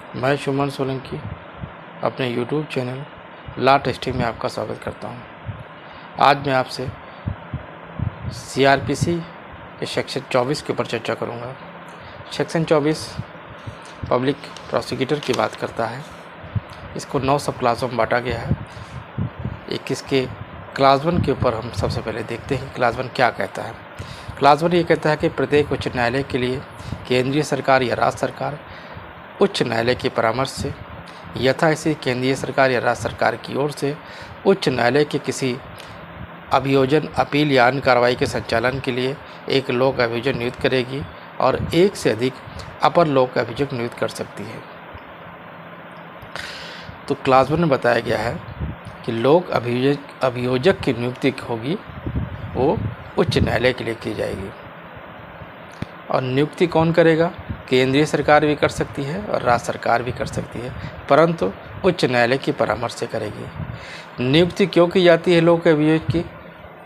मैं सुमन सोलंकी अपने YouTube channel law testing में आपका स्वागत करता हूं। आज मैं आपसे सीआरपीसी के सेक्शन 24 के ऊपर चर्चा करूंगा। सेक्शन 24 पब्लिक प्रोसिक्यूटर की बात करता है। इसको 9 सब क्लासों में बांटा गया है। इसके क्लास 1 के ऊपर हम सबसे पहले देखते हैं क्लास 1 क्या कहता है। क्लास 1 ये कहता है कि प्रत्येक उच्च न्यायालय के लिए केंद्रीय सरकार या राज्य सरकार उच्च न्यायालय के परामर्श से यथा ऐसी केंद्रीय सरकार या राज्य सरकार की ओर से उच्च न्यायालय के किसी अभियोजन, अपील या अन्य कार्रवाई के संचालन के लिए एक लोक अभियोजक नियुक्त करेगी और एक से अधिक अपर लोक अभियोजक नियुक्त कर सकती है। तो क्लास 1 में बताया गया है कि लोक अभियोजक की नियुक्ति होगी वो उच्च न्यायालय के लिए की जाएगी। और नियुक्ति कौन करेगा? केंद्रीय सरकार भी कर सकती है और राज्य सरकार भी कर सकती है, परंतु उच्च न्यायालय की परामर्श से करेगी। नियुक्ति क्यों की जाती है लोक अभियोजक की?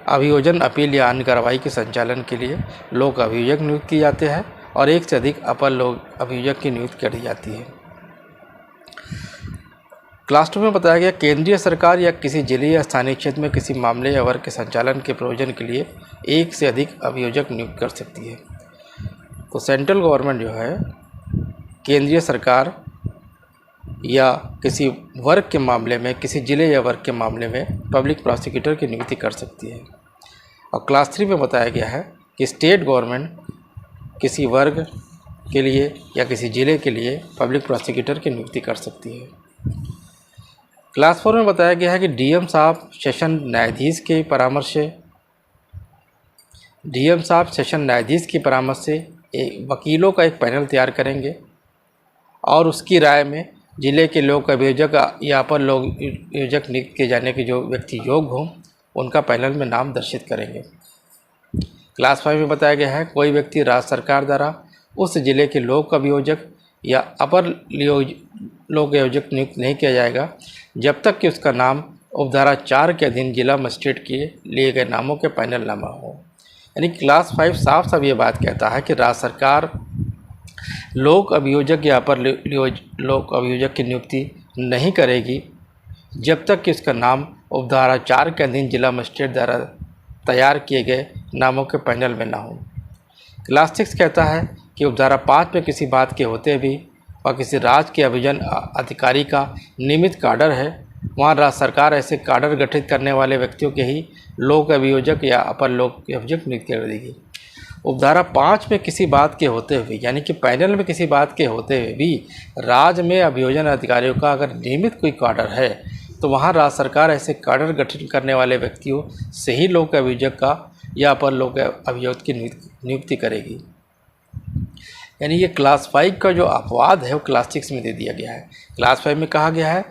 अभियोजन, अपील या अन्य कार्रवाई के संचालन के लिए लोक अभियोजक नियुक्त किए जाते हैं और एक से अधिक अपर लोक अभियोजक की नियुक्ति करी जाती है। क्लास 2 में बताया गया केंद्रीय सरकार या किसी जिले या स्थानीय क्षेत्र में किसी मामले या वर्ग के संचालन के प्रयोजन के लिए एक से अधिक अभियोजक नियुक्त कर सकती है। तो सेंट्रल गवर्नमेंट जो है केंद्रीय सरकार या किसी वर्ग के मामले में, किसी जिले या वर्ग के मामले में पब्लिक प्रोसिक्यूटर की नियुक्ति कर सकती है। और क्लास 3 में बताया गया है कि स्टेट गवर्नमेंट किसी वर्ग के लिए या किसी जिले के लिए पब्लिक प्रोसिक्यूटर की नियुक्ति कर सकती है। क्लास 4 में बताया गया है कि डीएम साहब सेशन न्यायाधीश के परामर्श से वकीलों का एक पैनल तैयार करेंगे और उसकी राय में जिले के लोक अभियोजक या अपर लोक अभियोजक नियुक्त किए जाने के जो व्यक्ति योग्य हों उनका पैनल में नाम दर्शित करेंगे। क्लास 5 में बताया गया है कोई व्यक्ति राज्य सरकार द्वारा उस जिले के लोक अभियोजक या अपर लोक अभियोजक नियुक्त नहीं किया जाएगा जब तक कि उसका नाम उपधारा 4 के अधीन जिला मजिस्ट्रेट के लिए गए नामों के पैनल नामा हो। यानी क्लास 5 साफ साफ ये बात कहता है कि राज्य सरकार लोक अभियोजक या अपर लोक अभियोजक की नियुक्ति नहीं करेगी जब तक कि उसका नाम उपधारा 4 के अधीन जिला मजिस्ट्रेट द्वारा तैयार किए गए नामों के पैनल में ना हो। क्लास 6 कहता है कि उपधारा 5 में किसी बात के होते भी और किसी राज्य के अभियोजन अधिकारी का नियमित काडर है, वहाँ राज्य सरकार ऐसे काडर गठित करने वाले व्यक्तियों के ही लोक अभियोजक या अपर लोक अभियोजक नियुक्त कर देगी। उपधारा 5 में किसी बात के होते हुए, यानी कि पैनल में किसी बात के होते हुए भी राज्य में अभियोजन अधिकारियों का अगर नियमित कोई काडर है तो वहाँ राज्य सरकार ऐसे काडर गठित करने वाले व्यक्तियों से ही लोक अभियोजक का या अपर लोक अभियोजक की नियुक्ति करेगी। यानी ये क्लास 5 का जो अपवाद है वो क्लास 6 में दे दिया गया है। क्लास 5 में कहा गया है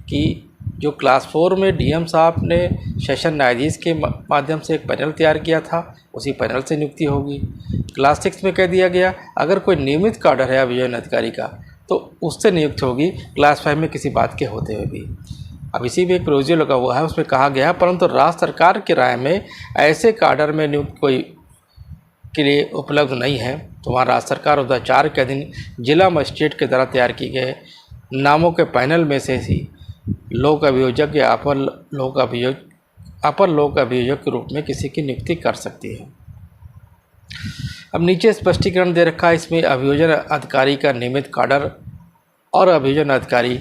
कि जो क्लास 4 में डीएम साहब ने सेशन न्यायाधीश के माध्यम से एक पैनल तैयार किया था उसी पैनल से नियुक्ति होगी। क्लास 6 में कह दिया गया अगर कोई नियमित काडर है अभियोजन अधिकारी का तो उससे नियुक्त होगी क्लास 5 में किसी बात के होते हुए भी। अब इसी में एक प्रोविजन लगा हुआ है, उसमें कहा गया परंतु राज्य सरकार की राय में ऐसे काडर में नियुक्त कोई के लिए उपलब्ध नहीं है तो वहाँ राज्य सरकार उपधारा 4 के अधीन जिला मजिस्ट्रेट के द्वारा तैयार किए गए नामों के पैनल में से ही लोक अभियोजक या अपर लोक अभियोजक के रूप में किसी की नियुक्ति कर सकती है। अब नीचे स्पष्टीकरण दे रखा है, इसमें अभियोजन अधिकारी का नियमित काडर और अभियोजन अधिकारी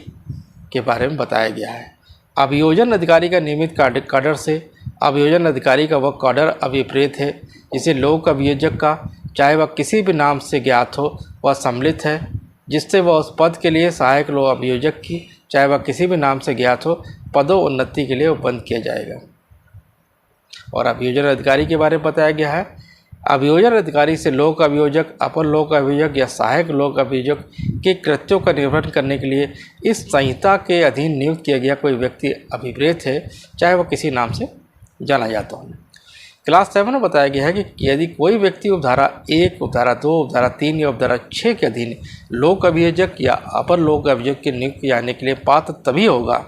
के बारे में बताया गया है। अभियोजन अधिकारी का नियमित काडर से अभियोजन अधिकारी का वह काडर अभिप्रेत है जिसे लोक अभियोजक का, चाहे वह किसी भी नाम से ज्ञात हो, वह सम्मिलित है जिससे वह उस पद के लिए सहायक लोक अभियोजक की, चाहे वह किसी भी नाम से ज्ञात हो, पदोन्नति के लिए बंद किया जाएगा। और अभियोजन अधिकारी के बारे में बताया गया है अभियोजन अधिकारी से लोक अभियोजक, अपर लोक अभियोजक या सहायक लोक अभियोजक के कृत्यों का निर्वहन करने के लिए इस संहिता के अधीन नियुक्त किया गया कोई व्यक्ति अभिप्रेत है, चाहे वह किसी नाम से जाना जाता हो। क्लास 7 में बताया गया है कि यदि कोई व्यक्ति उपधारा 1, उपधारा 2, उपधारा 3 या उपधारा 6 के अधीन लोक अभियोजक या अपर लोक अभियोजक की नियुक्ति जाने के लिए पात्र तभी होगा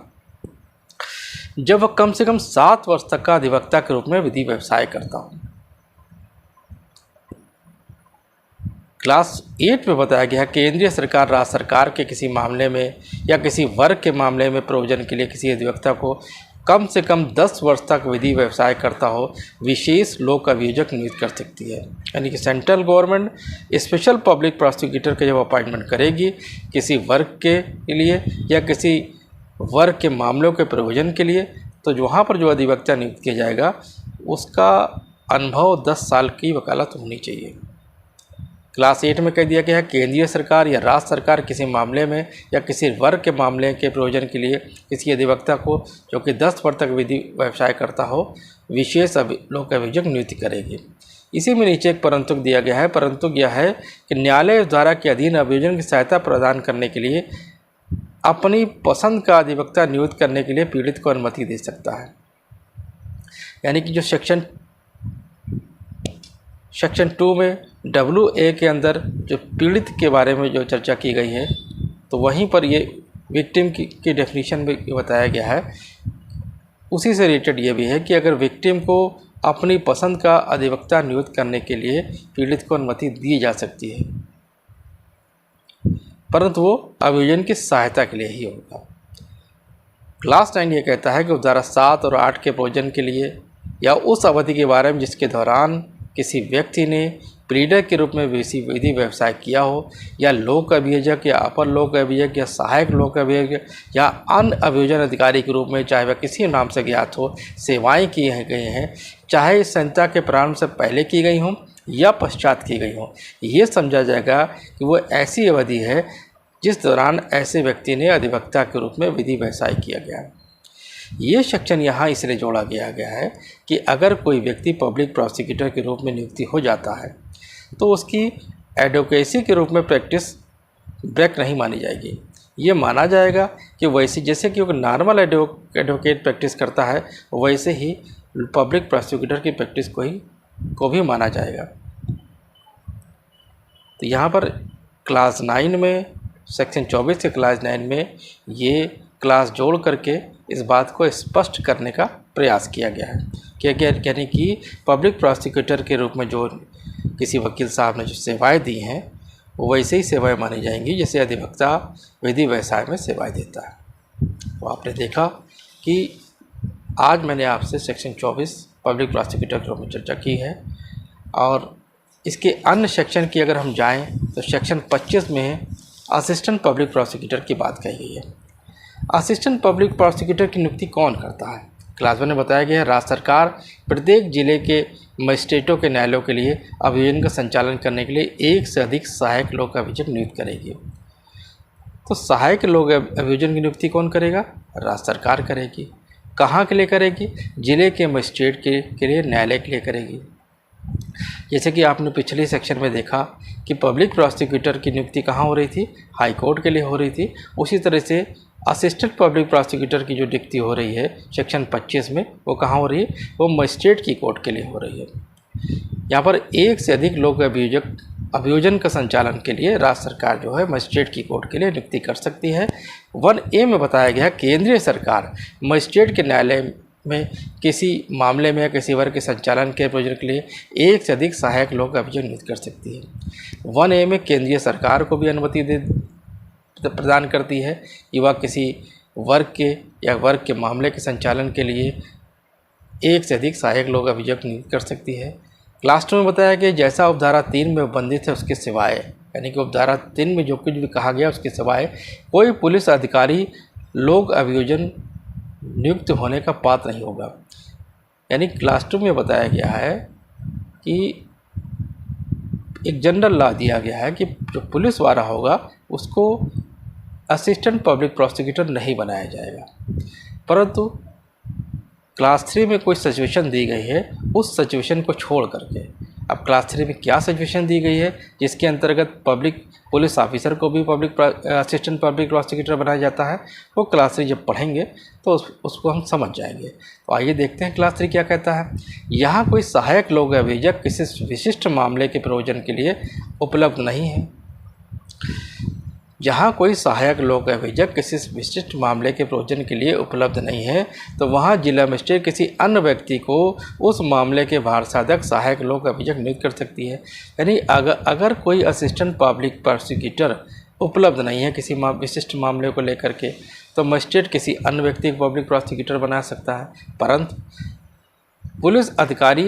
जब वह कम से कम 7 वर्ष तक का अधिवक्ता के रूप में विधि व्यवसाय करता हो। क्लास 8 में बताया गया है केंद्रीय सरकार राज्य सरकार के किसी मामले में या किसी वर्ग के मामले में प्रोविजन के लिए किसी अधिवक्ता को कम से कम 10 वर्ष तक विधि व्यवसाय करता हो विशेष लोक अभियोजक नियुक्त कर सकती है। यानी कि central government special public prosecutor के जब अपॉइंटमेंट करेगी किसी वर्ग के लिए या किसी वर्ग के मामलों के प्रोविजन के लिए, तो वहाँ पर जो अधिवक्ता नियुक्त किया जाएगा उसका अनुभव 10 साल की वकालत होनी चाहिए। क्लास 8 में कह दिया गया है केंद्रीय सरकार या राज्य सरकार किसी मामले में या किसी वर्ग के मामले के प्रयोजन के लिए किसी अधिवक्ता को जो कि 10 वर्ष तक विधि व्यवसाय करता हो विशेष लोक अभियोजक नियुक्त करेगी। इसी में नीचे एक परंतु दिया गया है। परंतु यह है कि न्यायालय धारा के अधीन अभियोजन की सहायता प्रदान करने के लिए अपनी पसंद का अधिवक्ता नियुक्त करने के लिए पीड़ित को अनुमति दे सकता है। यानी कि जो सेक्शन 2 में WA के अंदर जो पीड़ित के बारे में जो चर्चा की गई है, तो वहीं पर ये विक्टिम की डेफिनेशन में बताया गया है। उसी से रिलेटेड ये भी है कि अगर विक्टिम को अपनी पसंद का अधिवक्ता नियुक्त करने के लिए पीड़ित को अनुमति दी जा सकती है, परंतु वो अभियोजन की सहायता के लिए ही होगा। क्लास 9 ये कहता है कि धारा 7 और 8 के प्रोविजन के लिए या उस अवधि के बारे में जिसके दौरान किसी व्यक्ति ने प्लीडर के रूप में विधि व्यवसाय किया हो या लोक अभियोजक या अपर लोक अभियोजक या सहायक लोक अभियोजक या अन्य अभियोजन अधिकारी के रूप में चाहे वह किसी नाम से ज्ञात हो सेवाएं की गई हैं, चाहे इस संहिता के प्रारंभ से पहले की गई हों या पश्चात की गई हों, ये समझा जाएगा कि वो ऐसी अवधि है जिस दौरान ऐसे व्यक्ति ने अधिवक्ता के रूप में विधि व्यवसाय किया गया। ये सेक्शन यहाँ इसलिए जोड़ा गया है कि अगर कोई व्यक्ति पब्लिक प्रोसिक्यूटर के रूप में नियुक्ति हो जाता है तो उसकी एडवोकेसी के रूप में प्रैक्टिस ब्रेक नहीं मानी जाएगी। ये माना जाएगा कि वैसे जैसे कि वो नॉर्मल एडवोकेट प्रैक्टिस करता है वैसे ही पब्लिक प्रोसिक्यूटर की प्रैक्टिस को भी माना जाएगा। तो यहाँ पर क्लास 9 में सेक्शन 24 के क्लास 9 में ये क्लास जोड़ करके इस बात को स्पष्ट करने का प्रयास किया गया है कि यानी कि पब्लिक प्रोसिक्यूटर के रूप में जो किसी वकील साहब ने जो सेवाएं दी हैं वो वैसे ही सेवाएं मानी जाएंगी जैसे अधिवक्ता विधि व्यवसाय में सेवाएं देता है। तो आपने देखा कि आज मैंने आपसे सेक्शन 24 पब्लिक प्रोसिक्यूटर के रूप में चर्चा की है, और इसके अन्य सेक्शन की अगर हम जाएं तो सेक्शन 25 में असिस्टेंट पब्लिक प्रोसिक्यूटर की बात कही गई है। असिस्टेंट पब्लिक प्रोसिक्यूटर की नियुक्ति कौन करता है? क्लास 1 में बताया गया है राज्य सरकार प्रत्येक जिले के मजिस्ट्रेटों के न्यायालयों के लिए अभियोजन का संचालन करने के लिए एक से अधिक सहायक लोक अभियोजक नियुक्त करेगी। तो सहायक लोक अभियोजन की नियुक्ति कौन करेगा? राज्य सरकार करेगी। कहाँ के लिए करेगी? जिले के मजिस्ट्रेट के लिए, न्यायालय के लिए करेगी। जैसे कि आपने पिछले सेक्शन में देखा कि पब्लिक प्रोसिक्यूटर की नियुक्ति कहाँ हो रही थी? हाई कोर्ट के लिए हो रही थी। उसी तरह से असिस्टेंट पब्लिक प्रोसिक्यूटर की जो नियुक्ति हो रही है सेक्शन 25 में, वो कहाँ हो रही है? वो मजिस्ट्रेट की कोर्ट के लिए हो रही है। यहाँ पर एक से अधिक लोक अभियोजन का संचालन के लिए राज्य सरकार जो है मजिस्ट्रेट की कोर्ट के लिए नियुक्ति कर सकती है। 1A में बताया गया केंद्रीय सरकार मजिस्ट्रेट के न्यायालय में किसी मामले में या किसी वर्ग के संचालन के प्रयोजन के लिए एक से अधिक सहायक लोक अभियोजक नियुक्त कर सकती है। 1A में केंद्रीय सरकार को भी अनुमति प्रदान करती है कि वह किसी वर्ग के या वर्ग के मामले के संचालन के लिए एक से अधिक सहायक लोक अभियोजक नियुक्त कर सकती है। क्लास 2 में बताया कि जैसा उपधारा 3 में वर्णित है उसके सिवाय, यानी कि उपधारा 3 में जो कुछ भी कहा गया उसके सिवाय कोई पुलिस अधिकारी लोक अभियोजन नियुक्त होने का पात्र नहीं होगा। यानी क्लास 2 में बताया गया है कि एक जनरल लॉ दिया गया है कि जो पुलिस वाला होगा उसको असिस्टेंट पब्लिक प्रोसिक्यूटर नहीं बनाया जाएगा, परंतु क्लास 3 में कोई सिचुएशन दी गई है, उस सिचुएशन को छोड़ करके अब क्लास 3 में क्या सिचुएशन दी गई है जिसके अंतर्गत पब्लिक पुलिस ऑफिसर को भी असिस्टेंट पब्लिक प्रोसिक्यूटर बनाया जाता है, वो क्लास 3 जब पढ़ेंगे तो उसको हम समझ जाएंगे। तो आइए देखते हैं क्लास 3 क्या कहता है। यहाँ कोई सहायक लोक अभियोजक किसी विशिष्ट मामले के प्रयोजन के लिए उपलब्ध नहीं है। जहाँ कोई सहायक लोक अभियोजक किसी विशिष्ट मामले के प्रयोजन के लिए उपलब्ध नहीं है तो वहाँ जिला मजिस्ट्रेट किसी अन्य व्यक्ति को उस मामले के भारसाधक सहायक लोक अभियोजक नियुक्त कर सकती है। यानी अगर कोई असिस्टेंट पब्लिक प्रोसिक्यूटर उपलब्ध नहीं है किसी विशिष्ट मामले को लेकर के, तो मजिस्ट्रेट किसी अन्य व्यक्ति को पब्लिक प्रोसिक्यूटर बना सकता है, परंतु पुलिस अधिकारी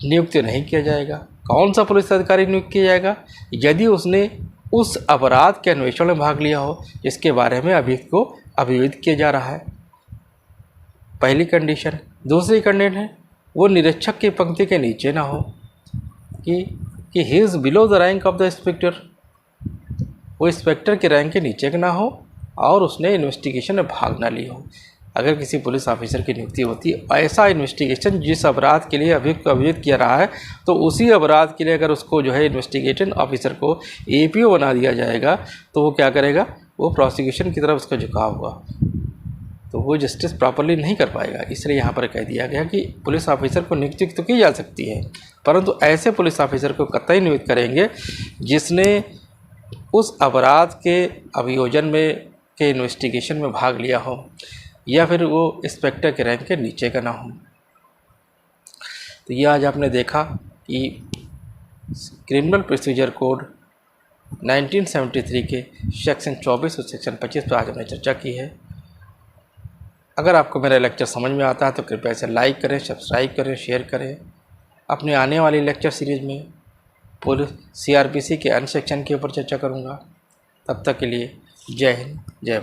नियुक्त नहीं किया जाएगा। कौन सा पुलिस अधिकारी नियुक्त किया जाएगा? यदि उसने उस अपराध के अन्वेषण में भाग लिया हो जिसके बारे में अभियुक्त को अभियोजित किया जा रहा है, पहली कंडीशन। दूसरी कंडीशन है वो निरीक्षक की पंक्ति के नीचे ना हो, कि he is below the rank of the inspector, वो इंस्पेक्टर के रैंक के नीचे का ना हो और उसने इन्वेस्टिगेशन में भाग ना ली हो। अगर किसी पुलिस ऑफिसर की नियुक्ति होती है, ऐसा इन्वेस्टिगेशन जिस अपराध के लिए अभियुक्त को अभियुक्त किया रहा है, तो उसी अपराध के लिए अगर उसको जो है इन्वेस्टिगेशन ऑफिसर को एपीओ बना दिया जाएगा, तो वो क्या करेगा? वो प्रोसिक्यूशन की तरफ उसका झुकाव होगा, तो वो जस्टिस प्रॉपरली नहीं कर पाएगा। इसलिए यहाँ पर कह दिया गया कि पुलिस ऑफिसर को नियुक्ति तो की जा सकती है, परंतु ऐसे पुलिस ऑफिसर को कतई नियुक्त करेंगे जिसने उस अपराध के अभियोजन में के इन्वेस्टिगेशन में भाग लिया हो या फिर वो इंस्पेक्टर के रैंक के नीचे का ना हो। तो ये आज आपने देखा कि क्रिमिनल प्रोसीजर कोड 1973 के सेक्शन 24 और सेक्शन 25 पर आज हमने चर्चा की है। अगर आपको मेरा लेक्चर समझ में आता है तो कृपया इसे लाइक करें, सब्सक्राइब करें, शेयर करें। अपने आने वाली लेक्चर सीरीज़ में पुलिस सीआरपीसी के अन्य सेक्शन के ऊपर चर्चा करूँगा। तब तक के लिए जय हिंद, जय भारत।